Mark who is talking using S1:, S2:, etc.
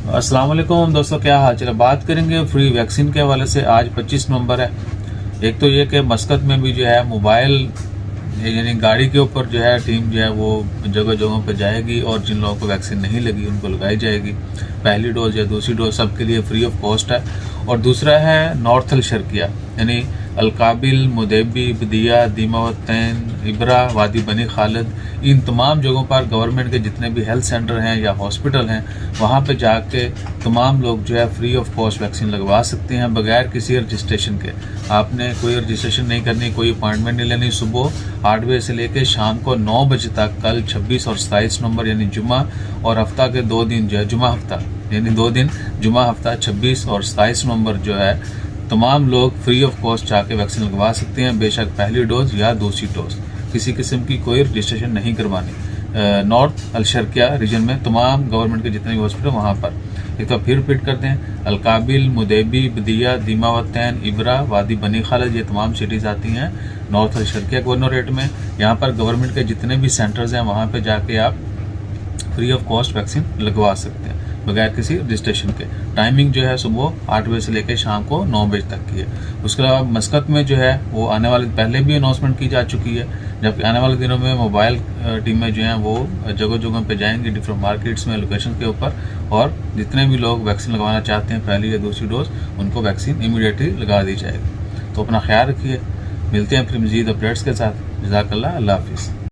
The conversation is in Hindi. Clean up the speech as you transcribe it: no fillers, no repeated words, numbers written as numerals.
S1: अस्सलाम वालेकुम दोस्तों, क्या हाल चाल है। बात करेंगे फ्री वैक्सीन के हवाले से। आज 25 नवंबर है। एक तो ये कि मस्कत में भी जो है मोबाइल यानी गाड़ी के ऊपर जो है टीम जो है वो जगह जगहों पर जाएगी और जिन लोगों को वैक्सीन नहीं लगी उनको लगाई जाएगी। पहली डोज या दूसरी डोज सबके लिए फ्री ऑफ कॉस्ट है। और दूसरा है नॉर्थ अल शर्किया यानी अलकाबिल, मुदेबी, बदिया, दीमावतैन, इब्रा, वादी बनी खालिद, इन तमाम जगहों पर गवर्नमेंट के जितने भी हेल्थ सेंटर हैं या हॉस्पिटल हैं वहाँ पे जाके तमाम लोग जो है फ्री ऑफ कॉस्ट वैक्सीन लगवा सकते हैं बगैर किसी रजिस्ट्रेशन के। आपने कोई रजिस्ट्रेशन नहीं करनी, कोई अपॉइंटमेंट नहीं लेनी। सुबह 8 बजे से लेकर शाम को 9 बजे तक कल 26 और 27 नवंबर यानी जुमा और हफ्ता के 2 दिन जो है जुमा हफ्ता यानी 2 दिन जुमा हफ्ता 26 और 27 नवंबर जो है तमाम लोग फ्री ऑफ कॉस्ट जाके वैक्सीन लगवा सकते हैं, बेशक पहली डोज या दूसरी डोज। किसी किस्म की कोई रजिस्ट्रेशन नहीं करवानी। नॉर्थ अल शर्किया रीजन में तमाम गवर्नमेंट के जितने भी हॉस्पिटल वहाँ पर। एक तो फिर रिपीट करते हैं, अलकाबिल, मुदेबी, बदिया, दीमावतैन, इब्रा, वादी बनी खालिद, ये तमाम सिटीज़ आती हैं नॉर्थ अल शर्किया गवर्नरेट में। यहाँ पर गवर्नमेंट के जितने भी सेंटर्स हैं वहाँ पर जाके आप फ्री ऑफ कॉस्ट वैक्सीन लगवा सकते हैं बगैर किसी रजिस्ट्रेशन के। टाइमिंग जो है सुबह 8 बजे से लेकर शाम को 9 बजे तक की है। उसके अलावा मस्कत में जो है वो आने वाले पहले भी अनाउंसमेंट की जा चुकी है, जबकि आने वाले दिनों में मोबाइल टीमें जो हैं वो जगह जगह पे जाएंगी डिफरेंट मार्केट्स में लोकेशन के ऊपर, और जितने भी लोग वैक्सीन लगवाना चाहते हैं पहली या दूसरी डोज उनको वैक्सीन इमीडिएटली लगा दी जाएगी। तो अपना ख्याल रखिए। मिलते हैं फिर मज़ीद अपडेट्स के साथ। जज़ाकल्लाह, अल्लाह हाफिज़।